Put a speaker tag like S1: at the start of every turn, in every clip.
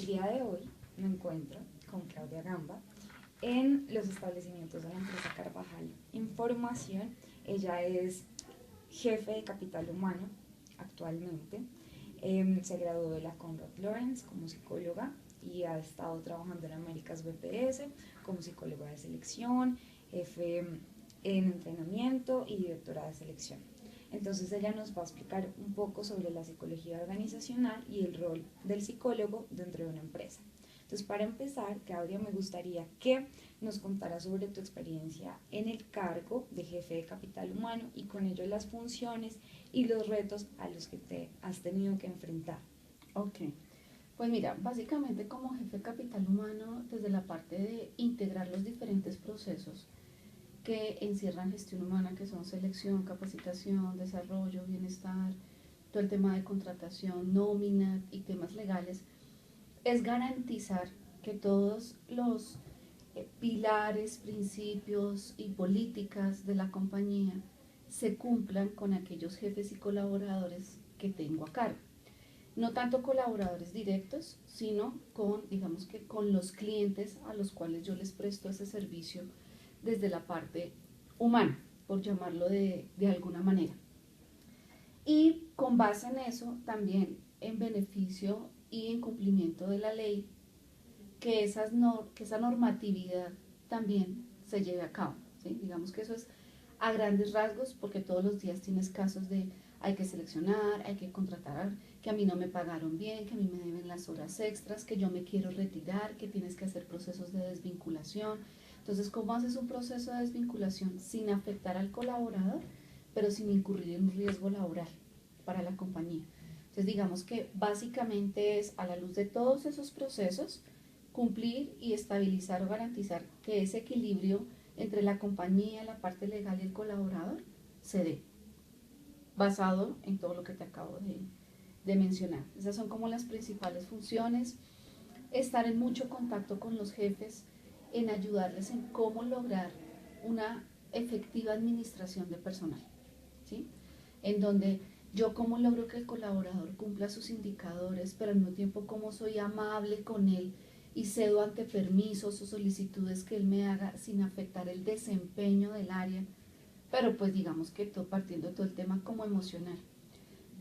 S1: El día de hoy me encuentro con Claudia Gamba en los establecimientos de la empresa Carvajal Información. Ella es jefe de capital humano actualmente. Se graduó de la Conrad Lawrence como psicóloga y ha estado trabajando en Américas BPS como psicóloga de selección, jefe en entrenamiento y directora de selección. Entonces ella nos va a explicar un poco sobre la psicología organizacional y el rol del psicólogo dentro de una empresa. Entonces, para empezar, Claudia, me gustaría que nos contara sobre tu experiencia en el cargo de jefe de capital humano y con ello las funciones y los retos a los que te has tenido que enfrentar.
S2: Ok, pues mira, básicamente como jefe de capital humano, desde la parte de integrar los diferentes procesos que encierran gestión humana, que son selección, capacitación, desarrollo, bienestar, todo el tema de contratación, nómina y temas legales, es garantizar que todos los pilares, principios y políticas de la compañía se cumplan con aquellos jefes y colaboradores que tengo a cargo. No tanto colaboradores directos, sino con, digamos que con los clientes a los cuales yo les presto ese servicio desde la parte humana, por llamarlo de alguna manera. Y con base en eso, también en beneficio y en cumplimiento de la ley, que esa normatividad también se lleve a cabo, ¿sí? Digamos que eso es a grandes rasgos, porque todos los días tienes casos de hay que seleccionar, hay que contratar, que a mí no me pagaron bien, que a mí me deben las horas extras, que yo me quiero retirar, que tienes que hacer procesos de desvinculación. Entonces, ¿cómo haces un proceso de desvinculación sin afectar al colaborador, pero sin incurrir en un riesgo laboral para la compañía? Entonces, digamos que básicamente es a la luz de todos esos procesos, cumplir y estabilizar o garantizar que ese equilibrio entre la compañía, la parte legal y el colaborador se dé, basado en todo lo que te acabo de mencionar. Esas son como las principales funciones. Estar en mucho contacto con los jefes, en ayudarles en cómo lograr una efectiva administración de personal, ¿sí? En donde yo cómo logro que el colaborador cumpla sus indicadores, pero al mismo tiempo cómo soy amable con él y cedo ante permisos o solicitudes que él me haga sin afectar el desempeño del área, pero pues digamos que todo partiendo de todo el tema como emocional.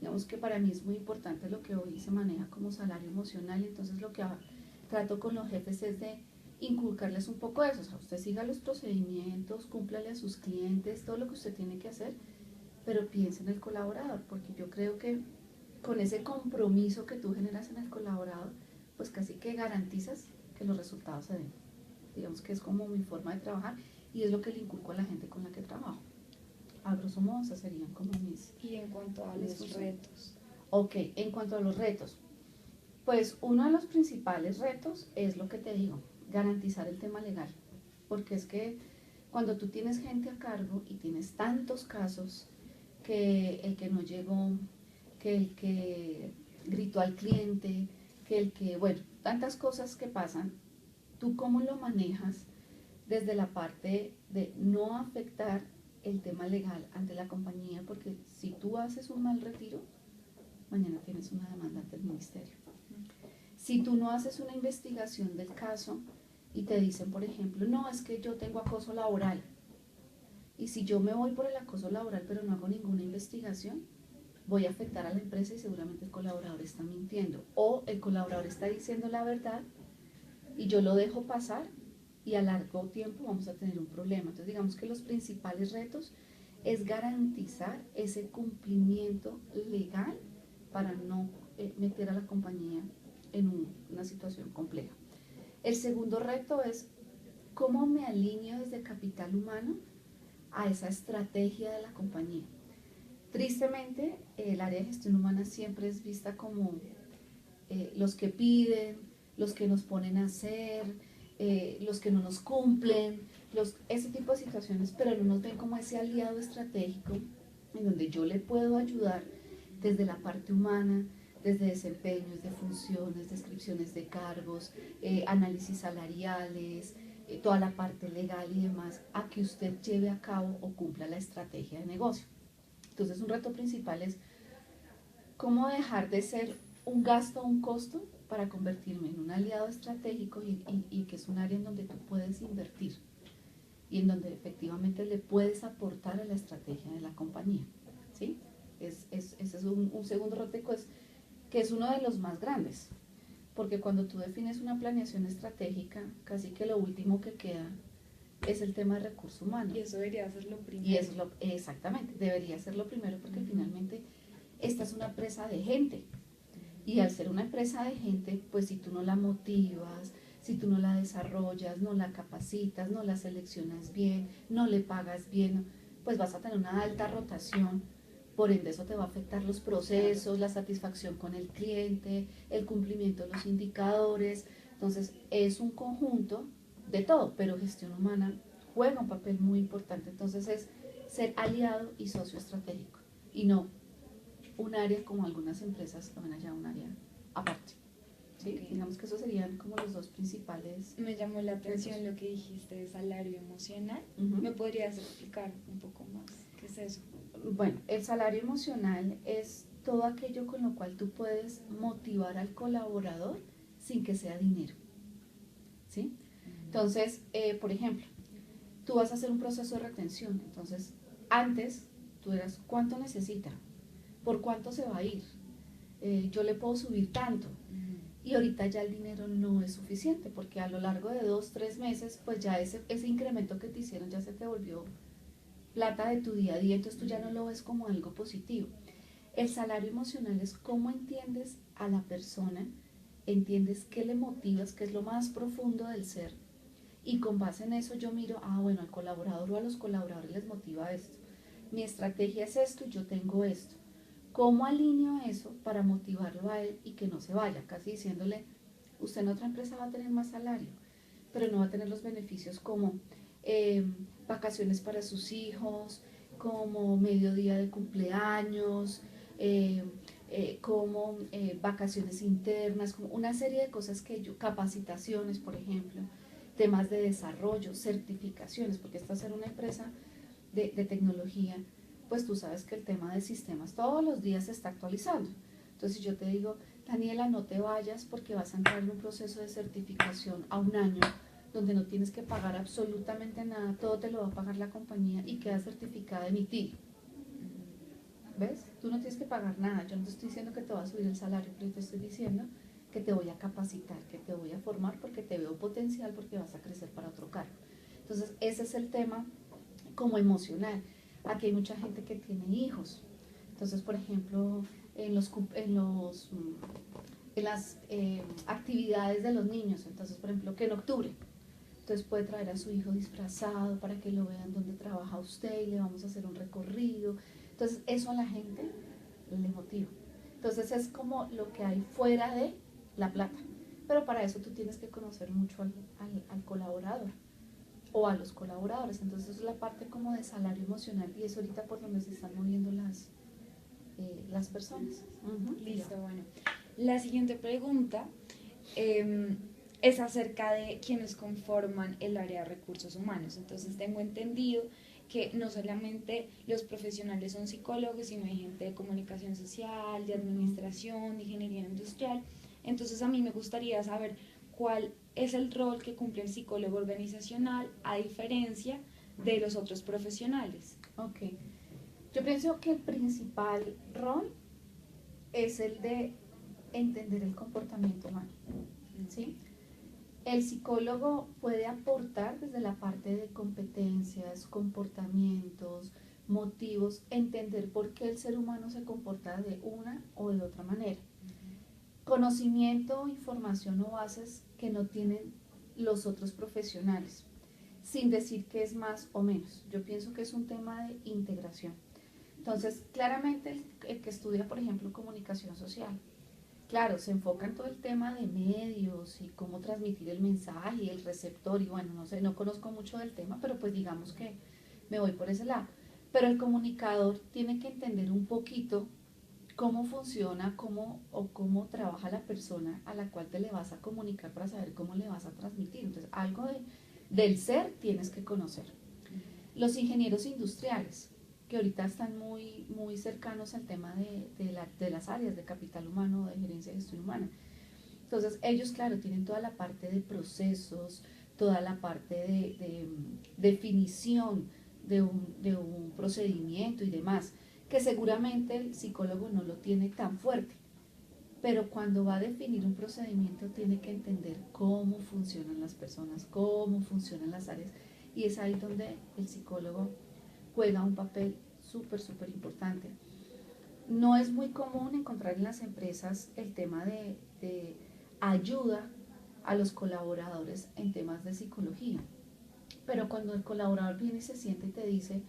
S2: Digamos que para mí es muy importante lo que hoy se maneja como salario emocional, entonces lo que trato con los jefes es de inculcarles un poco eso, o sea, usted siga los procedimientos, cúmplale a sus clientes, todo lo que usted tiene que hacer, pero piense en el colaborador, porque yo creo que con ese compromiso que tú generas en el colaborador, pues casi que garantizas que los resultados se den. Digamos que es como mi forma de trabajar y es lo que le inculco a la gente con la que trabajo. A grosso modo, esas serían como
S1: Y en cuanto a los
S2: funciones.
S1: retos.
S2: Ok, en cuanto a los retos, pues uno de los principales retos es lo que te digo, garantizar el tema legal, porque es que cuando tú tienes gente a cargo y tienes tantos casos, que el que no llegó, que el que gritó al cliente, que el que, bueno, tantas cosas que pasan, ¿tú cómo lo manejas desde la parte de no afectar el tema legal ante la compañía? Porque si tú haces un mal retiro, mañana tienes una demanda ante el ministerio. Si tú no haces una investigación del caso y te dicen, por ejemplo, no, es que yo tengo acoso laboral, y si yo me voy por el acoso laboral pero no hago ninguna investigación, voy a afectar a la empresa y seguramente el colaborador está mintiendo. O el colaborador está diciendo la verdad y yo lo dejo pasar y a largo tiempo vamos a tener un problema. Entonces digamos que los principales retos es garantizar ese cumplimiento legal para no meter a la compañía en una situación compleja. El segundo reto es cómo me alineo desde capital humano a esa estrategia de la compañía. Tristemente, el área de gestión humana siempre es vista como los que piden, los que nos ponen a hacer, los que no nos cumplen, ese tipo de situaciones, pero no nos ven como ese aliado estratégico en donde yo le puedo ayudar desde la parte humana, desde desempeños de funciones, descripciones de cargos, análisis salariales, toda la parte legal y demás, a que usted lleve a cabo o cumpla la estrategia de negocio. Entonces un reto principal es cómo dejar de ser un gasto o un costo para convertirme en un aliado estratégico y que es un área en donde tú puedes invertir y en donde efectivamente le puedes aportar a la estrategia de la compañía, ¿sí? Ese es un segundo rol que es uno de los más grandes, porque cuando tú defines una planeación estratégica, casi que lo último que queda es el tema de recursos humanos.
S1: Y eso debería ser lo primero.
S2: Y eso exactamente, debería ser lo primero, porque finalmente esta es una empresa de gente. Y al ser una empresa de gente, pues si tú no la motivas, si tú no la desarrollas, no la capacitas, no la seleccionas bien, no le pagas bien, pues vas a tener una alta rotación. Por ende, eso te va a afectar los procesos, la satisfacción con el cliente, el cumplimiento de los indicadores. Entonces, es un conjunto de todo, pero gestión humana juega un papel muy importante. Entonces, es ser aliado y socio estratégico y no un área como algunas empresas que van allá, un área aparte. ¿Sí?
S1: Okay.
S2: Digamos que esos serían como los dos principales.
S1: Me llamó la atención lo que dijiste de salario emocional. ¿Me podrías explicar un poco más qué es eso?
S2: Bueno, el salario emocional es todo aquello con lo cual tú puedes motivar al colaborador sin que sea dinero. ¿Sí? Entonces, por ejemplo, tú vas a hacer un proceso de retención. Entonces, antes tú eras, ¿cuánto necesita? ¿Por cuánto se va a ir? Yo le puedo subir tanto. Y ahorita ya el dinero no es suficiente, porque a lo largo de 2, 3 meses, pues ya ese incremento que te hicieron ya se te volvió plata de tu día a día, entonces tú ya no lo ves como algo positivo. El salario emocional es cómo entiendes a la persona, entiendes qué le motivas, qué es lo más profundo del ser, y con base en eso yo miro, bueno, al colaborador o a los colaboradores les motiva esto. Mi estrategia es esto y yo tengo esto. ¿Cómo alineo eso para motivarlo a él y que no se vaya? Casi diciéndole, usted en otra empresa va a tener más salario, pero no va a tener los beneficios como vacaciones para sus hijos, como mediodía de cumpleaños, como vacaciones internas, como una serie de cosas capacitaciones, por ejemplo, temas de desarrollo, certificaciones, porque esta es una empresa de tecnología, pues tú sabes que el tema de sistemas todos los días se está actualizando. Entonces yo te digo, Daniela, no te vayas porque vas a entrar en un proceso de certificación a un año donde no tienes que pagar absolutamente nada, todo te lo va a pagar la compañía y queda certificada en ITIL. ¿Ves? Tú no tienes que pagar nada, yo no te estoy diciendo que te va a subir el salario, pero te estoy diciendo que te voy a capacitar, que te voy a formar porque te veo potencial, porque vas a crecer para otro cargo. Entonces ese es el tema como emocional. Aquí hay mucha gente que tiene hijos. Entonces, por ejemplo, en las actividades de los niños, entonces, por ejemplo, que en octubre, entonces puede traer a su hijo disfrazado para que lo vean dónde trabaja usted y le vamos a hacer un recorrido. Entonces, eso a la gente le motiva. Entonces, es como lo que hay fuera de la plata. Pero para eso tú tienes que conocer mucho al colaborador o a los colaboradores. Entonces es la parte como de salario emocional y es ahorita por donde se están moviendo las personas.
S1: Listo, bueno. La siguiente pregunta es acerca de quienes conforman el área de recursos humanos. Entonces tengo entendido que no solamente los profesionales son psicólogos, sino hay gente de comunicación social, de administración, de ingeniería industrial. Entonces a mí me gustaría saber cuál es el rol que cumple el psicólogo organizacional a diferencia de los otros profesionales.
S2: Ok. Yo pienso que el principal rol es el de entender el comportamiento humano, ¿sí? El psicólogo puede aportar desde la parte de competencias, comportamientos, motivos, entender por qué el ser humano se comporta de una o de otra manera. Conocimiento, información o bases que no tienen los otros profesionales, sin decir que es más o menos. Yo pienso que es un tema de integración. Entonces, claramente el que estudia, por ejemplo, comunicación social, claro, se enfoca en todo el tema de medios y cómo transmitir el mensaje y el receptor y bueno, no sé, no conozco mucho del tema, pero pues digamos que me voy por ese lado. Pero el comunicador tiene que entender un poquito cómo funciona, cómo trabaja la persona a la cual te le vas a comunicar para saber cómo le vas a transmitir. Entonces, algo del ser tienes que conocer. Los ingenieros industriales, que ahorita están muy, muy cercanos al tema de las áreas de capital humano, de gerencia de gestión humana. Entonces ellos, claro, tienen toda la parte de procesos, toda la parte de definición de un procedimiento y demás, que seguramente el psicólogo no lo tiene tan fuerte, pero cuando va a definir un procedimiento tiene que entender cómo funcionan las personas, cómo funcionan las áreas, y es ahí donde el psicólogo juega un papel súper importante. No es muy común encontrar en las empresas el tema de ayuda a los colaboradores en temas de psicología, pero cuando el colaborador viene y se siente y te dice,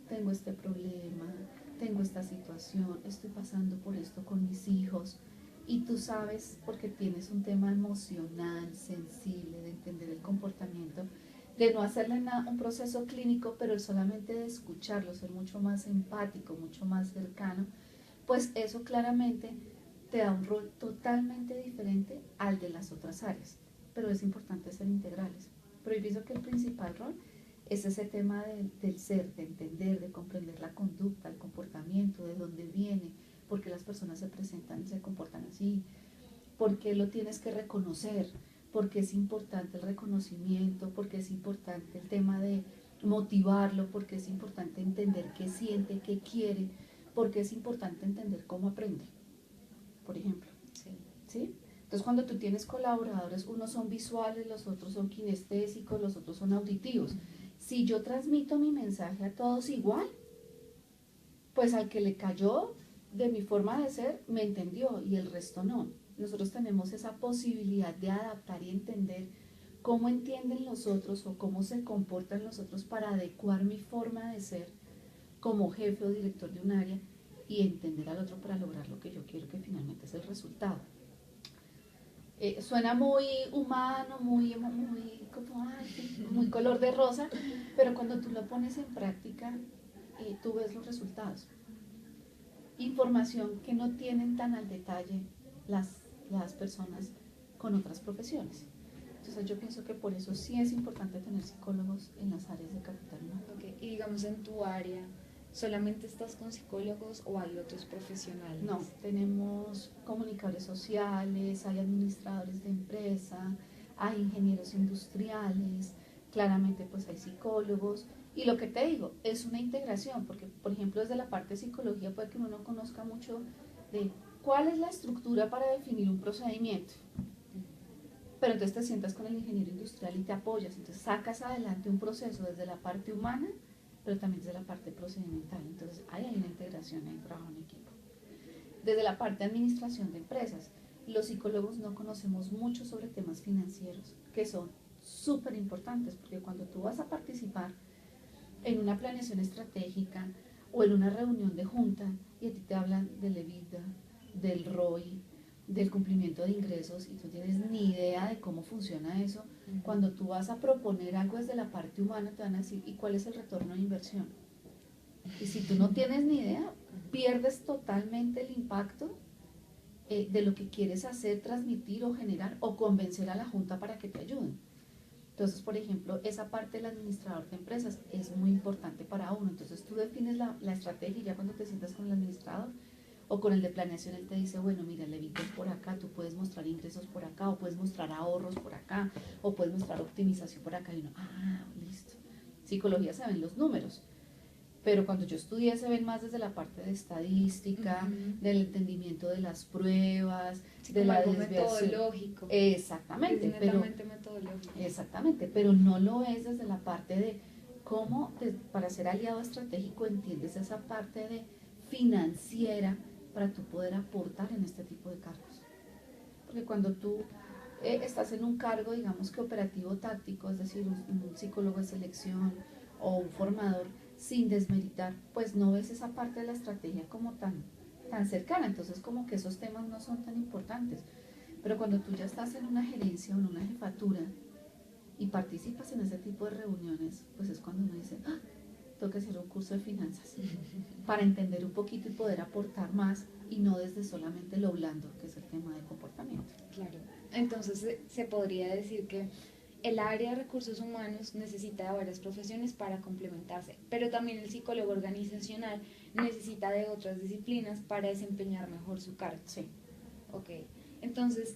S2: tengo este problema, tengo esta situación, estoy pasando por esto con mis hijos, y tú sabes, porque tienes un tema emocional, sensible, de entender el comportamiento, de no hacerle nada, un proceso clínico, pero solamente de escucharlo, ser mucho más empático, mucho más cercano, pues eso claramente te da un rol totalmente diferente al de las otras áreas, pero es importante ser integrales. Pero yo pienso que el principal rol es ese tema del ser, de entender, de comprender la conducta, el comportamiento, de dónde viene, por qué las personas se presentan y se comportan así, por qué lo tienes que reconocer, por qué es importante el reconocimiento, por qué es importante el tema de motivarlo, por qué es importante entender qué siente, qué quiere, por qué es importante entender cómo aprende, por ejemplo.
S1: Sí.
S2: ¿Sí? Entonces, cuando tú tienes colaboradores, unos son visuales, los otros son kinestésicos, los otros son auditivos. Si yo transmito mi mensaje a todos igual, pues al que le cayó de mi forma de ser, me entendió y el resto no. Nosotros tenemos esa posibilidad de adaptar y entender cómo entienden los otros o cómo se comportan los otros para adecuar mi forma de ser como jefe o director de un área y entender al otro para lograr lo que yo quiero, que finalmente es el resultado. Suena muy humano, muy color de rosa, pero cuando tú lo pones en práctica, tú ves los resultados. Información que no tienen tan al detalle las personas con otras profesiones. Entonces yo pienso que por eso sí es importante tener psicólogos en las áreas de capital humano.
S1: Okay. Y digamos en tu área, ¿solamente estás con psicólogos o hay otros profesionales?
S2: No, tenemos comunicadores sociales, hay administradores de empresa, hay ingenieros industriales, claramente pues hay psicólogos. Y lo que te digo, es una integración, porque por ejemplo desde la parte de psicología puede que uno no conozca mucho de cuál es la estructura para definir un procedimiento. Pero entonces te sientas con el ingeniero industrial y te apoyas, entonces sacas adelante un proceso desde la parte humana, pero también desde la parte procedimental. Entonces ahí hay una integración, hay un trabajo en equipo. Desde la parte de administración de empresas, los psicólogos no conocemos mucho sobre temas financieros, que son súper importantes, porque cuando tú vas a participar en una planeación estratégica o en una reunión de junta y a ti te hablan del EBITDA, del ROI, del cumplimiento de ingresos y tú tienes ni idea de cómo funciona eso, cuando tú vas a proponer algo desde la parte humana te van a decir, ¿y cuál es el retorno de inversión? Y si tú no tienes ni idea, pierdes totalmente el impacto de lo que quieres hacer, transmitir o generar o convencer a la junta para que te ayuden. Entonces, por ejemplo, esa parte del administrador de empresas es muy importante para uno. Entonces, tú defines la estrategia y ya cuando te sientas con el administrador o con el de planeación, él te dice, bueno, mira, el EBITDA es por acá, tú puedes mostrar ingresos por acá, o puedes mostrar ahorros por acá, o puedes mostrar optimización por acá. Y uno, listo. Psicología se ven los números. Pero cuando yo estudié se ven más desde la parte de estadística, del entendimiento de las pruebas,
S1: sí,
S2: de la
S1: algo
S2: desviación.
S1: Metodológico.
S2: Exactamente,
S1: es netamente metodológico.
S2: Exactamente, pero no lo es desde la parte de cómo para ser aliado estratégico entiendes esa parte de financiera para tú poder aportar en este tipo de cargos. Porque cuando tú estás en un cargo, digamos que operativo táctico, es decir, un psicólogo de selección o un formador, sin desmeritar, pues no ves esa parte de la estrategia como tan cercana, entonces como que esos temas no son tan importantes. Pero cuando tú ya estás en una gerencia o en una jefatura y participas en ese tipo de reuniones, pues es cuando uno dice, tengo que hacer un curso de finanzas para entender un poquito y poder aportar más y no desde solamente lo blando, que es el tema de comportamiento.
S1: Claro, entonces se podría decir que el área de recursos humanos necesita de varias profesiones para complementarse, pero también el psicólogo organizacional necesita de otras disciplinas para desempeñar mejor su cargo.
S2: Sí.
S1: Ok, entonces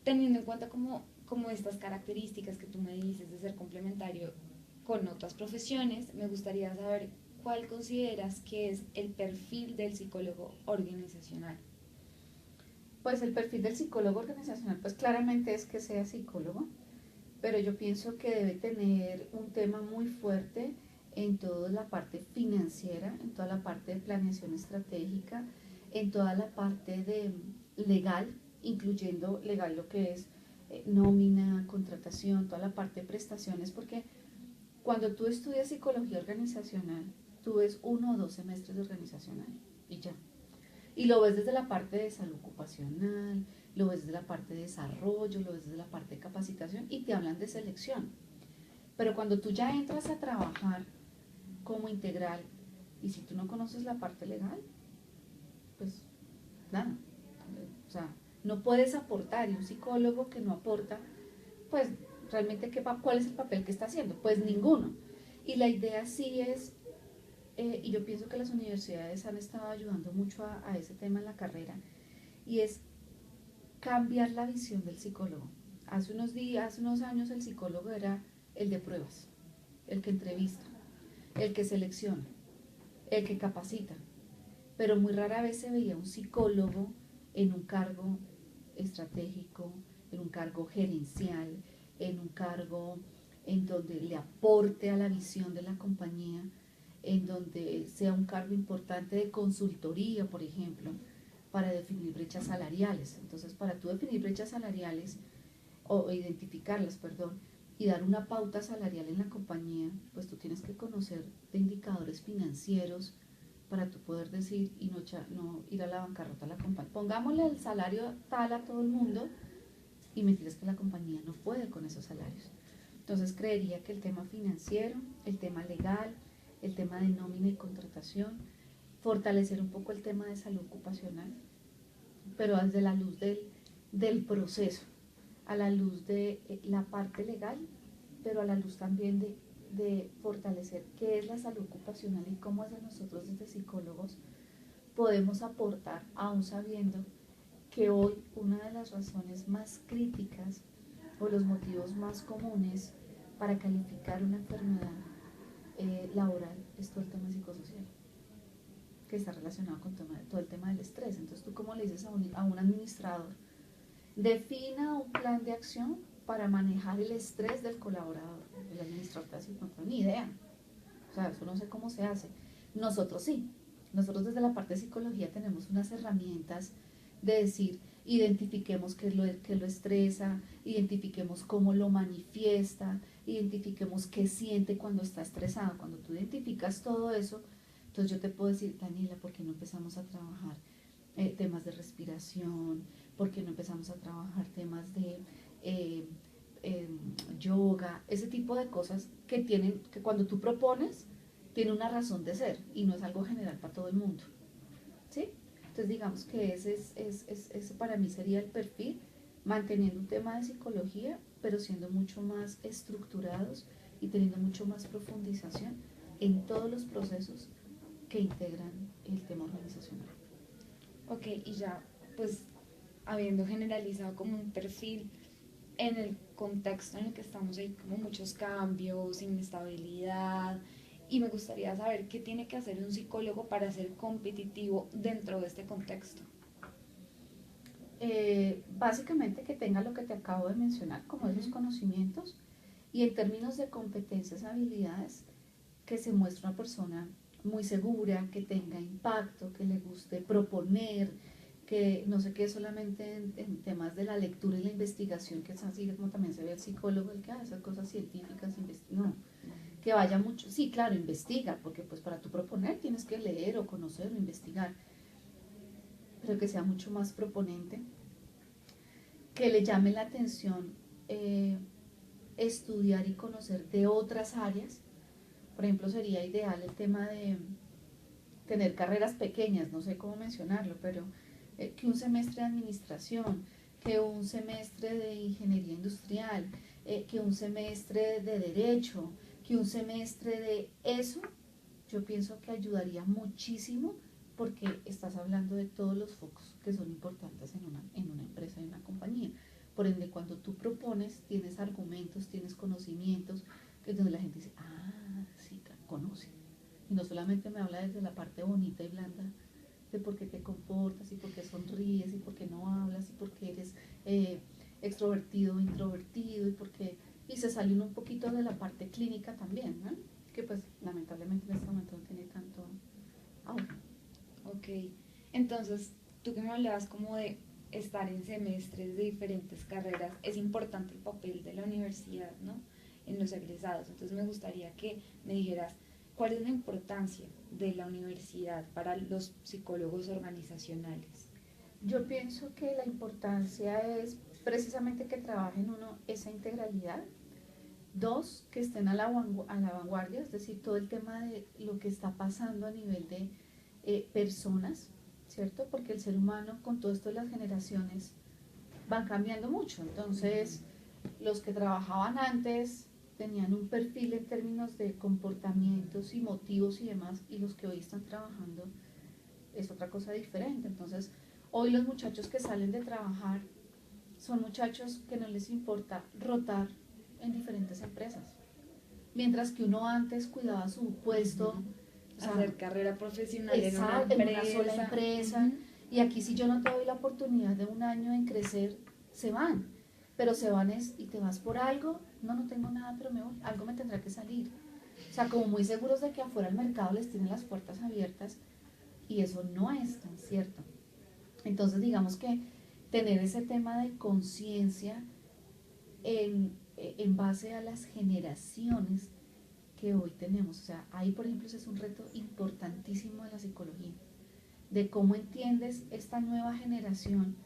S1: teniendo en cuenta como estas características que tú me dices de ser complementario con otras profesiones, me gustaría saber cuál consideras que es el perfil del psicólogo organizacional.
S2: Pues el perfil del psicólogo organizacional, pues claramente es que sea psicólogo, pero yo pienso que debe tener un tema muy fuerte en toda la parte financiera, en toda la parte de planeación estratégica, en toda la parte de legal, incluyendo legal lo que es nómina, contratación, toda la parte de prestaciones, porque cuando tú estudias psicología organizacional, tú ves 1 o 2 semestres de organizacional y ya. Y lo ves desde la parte de salud ocupacional, lo ves desde la parte de desarrollo, lo ves desde la parte de capacitación y te hablan de selección. Pero cuando tú ya entras a trabajar como integral y si tú no conoces la parte legal, pues nada. O sea, no puedes aportar y un psicólogo que no aporta, pues realmente ¿cuál es el papel que está haciendo? Pues ninguno. Y la idea sí es, y yo pienso que las universidades han estado ayudando mucho a ese tema en la carrera, y es cambiar la visión del psicólogo. Hace unos años el psicólogo era el de pruebas, el que entrevista, el que selecciona, el que capacita, pero muy rara vez se veía un psicólogo en un cargo estratégico, en un cargo gerencial, en un cargo en donde le aporte a la visión de la compañía, en donde sea un cargo importante de consultoría, por ejemplo, para definir brechas salariales. Entonces, para tú definir brechas salariales o identificarlas, perdón, y dar una pauta salarial en la compañía, pues tú tienes que conocer de indicadores financieros para tú poder decir y no ir a la bancarrota a la compañía. Pongámosle el salario tal a todo el mundo y mentiras que la compañía no puede con esos salarios. Entonces creería que el tema financiero, el tema legal, el tema de nómina y contratación, fortalecer un poco el tema de salud ocupacional, pero desde la luz del proceso, a la luz de la parte legal, pero a la luz también de fortalecer qué es la salud ocupacional y cómo es de nosotros desde psicólogos podemos aportar, aún sabiendo que hoy una de las razones más críticas o los motivos más comunes para calificar una enfermedad laboral es todo el tema psicosocial, que está relacionado con todo el tema del estrés. Entonces, ¿tú cómo le dices a un administrador? Defina un plan de acción para manejar el estrés del colaborador. El administrador casi no tiene ni idea. O sea, eso no sé cómo se hace. Nosotros sí. Nosotros desde la parte de psicología tenemos unas herramientas de decir, identifiquemos qué lo estresa, identifiquemos cómo lo manifiesta, identifiquemos qué siente cuando está estresado. Cuando tú identificas todo eso, entonces yo te puedo decir, Daniela, ¿por qué no empezamos a trabajar temas de respiración? ¿Por qué no empezamos a trabajar temas de eh, yoga? Ese tipo de cosas que cuando tú propones, tiene una razón de ser y no es algo general para todo el mundo. ¿Sí? Entonces digamos que ese para mí sería el perfil, manteniendo un tema de psicología, pero siendo mucho más estructurados y teniendo mucho más profundización en todos los procesos que integran el tema organizacional.
S1: Ok, y ya, pues habiendo generalizado como un perfil en el contexto en el que estamos, hay como muchos cambios, inestabilidad, y me gustaría saber qué tiene que hacer un psicólogo para ser competitivo dentro de este contexto.
S2: Básicamente que tenga lo que te acabo de mencionar, como esos conocimientos, y en términos de competencias, habilidades, que se muestre una persona muy segura, que tenga impacto, que le guste proponer, que no se quede solamente en temas de la lectura y la investigación, que es así como también se ve el psicólogo, el que hace cosas científicas, no, que vaya mucho, sí, claro, investiga, porque pues para tú proponer tienes que leer o conocer o investigar, pero que sea mucho más proponente, que le llame la atención estudiar y conocer de otras áreas. Por ejemplo, sería ideal el tema de tener carreras pequeñas, no sé cómo mencionarlo, pero que un semestre de administración, que un semestre de ingeniería industrial, que un semestre de derecho, que un semestre de eso, yo pienso que ayudaría muchísimo porque estás hablando de todos los focos que son importantes en una empresa, en una compañía. Por ende, cuando tú propones, tienes argumentos, tienes conocimientos, que es donde la gente dice, ah, sí, conoce. Y no solamente me habla desde la parte bonita y blanda de por qué te comportas y por qué sonríes y por qué no hablas y por qué eres extrovertido o introvertido y se sale un poquito de la parte clínica también, ¿no? Que pues lamentablemente en este momento no tiene tanto auge.
S1: Ok, entonces tú que me hablabas como de estar en semestres de diferentes carreras, es importante el papel de la universidad, ¿no? En los egresados. Entonces me gustaría que me dijeras cuál es la importancia de la universidad para los psicólogos organizacionales.
S2: Yo pienso que la importancia es precisamente que trabajen uno esa integralidad. Dos, que estén a la vanguardia, es decir, todo el tema de lo que está pasando a nivel de personas, ¿cierto? Porque el ser humano, con todo esto de las generaciones, van cambiando mucho. Entonces, los que trabajaban antes tenían un perfil en términos de comportamientos y motivos y demás, y los que hoy están trabajando es otra cosa diferente. Entonces, hoy los muchachos que salen de trabajar son muchachos que no les importa rotar en diferentes empresas. Mientras que uno antes cuidaba su puesto, o sea,
S1: Hacer carrera profesional en
S2: una sola empresa. Y aquí si yo no te doy la oportunidad de un año en crecer, se van. Pero se van y te vas por algo, no tengo nada, pero me voy, algo me tendrá que salir. O sea, como muy seguros de que afuera el mercado les tiene las puertas abiertas y eso no es tan cierto. Entonces digamos que tener ese tema de conciencia en base a las generaciones que hoy tenemos. O sea, ahí por ejemplo ese es un reto importantísimo de la psicología, de cómo entiendes esta nueva generación,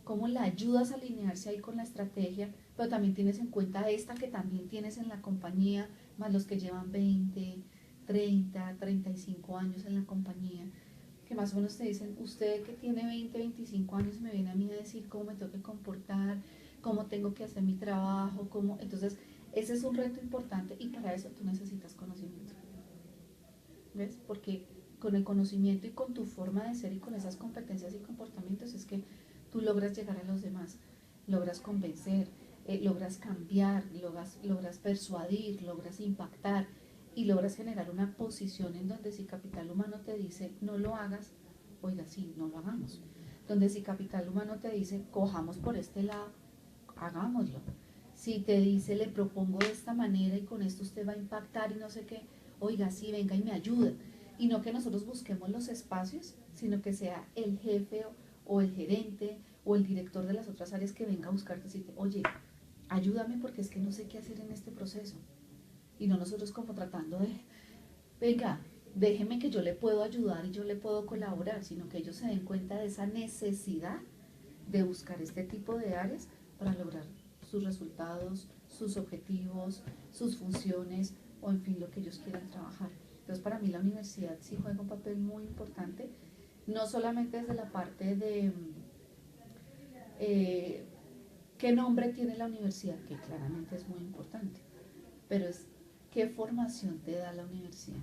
S2: cómo la ayudas a alinearse ahí con la estrategia, pero también tienes en cuenta esta que también tienes en la compañía, más los que llevan 20, 30, 35 años en la compañía, que más o menos te dicen, usted que tiene 20, 25 años me viene a mí a decir cómo me tengo que comportar, cómo tengo que hacer mi trabajo, cómo... Entonces, ese es un reto importante y para eso tú necesitas conocimiento. ¿Ves? Porque con el conocimiento y con tu forma de ser y con esas competencias y comportamientos es que tú logras llegar a los demás, logras convencer, logras cambiar, logras persuadir, logras impactar y logras generar una posición en donde si capital humano te dice no lo hagas, oiga, sí, no lo hagamos. Donde si capital humano te dice cojamos por este lado, hagámoslo. Si te dice le propongo de esta manera y con esto usted va a impactar y no sé qué, oiga, sí, venga y me ayuda. Y no que nosotros busquemos los espacios, sino que sea el jefe o el gerente o el director de las otras áreas que venga a buscarte y decirte, oye, ayúdame porque es que no sé qué hacer en este proceso. Y no nosotros como tratando de, venga, déjeme que yo le puedo ayudar y yo le puedo colaborar, sino que ellos se den cuenta de esa necesidad de buscar este tipo de áreas para lograr sus resultados, sus objetivos, sus funciones o en fin lo que ellos quieran trabajar. Entonces para mí la universidad sí juega un papel muy importante, no solamente desde la parte de qué nombre tiene la universidad, que claramente es muy importante, pero es qué formación te da la universidad.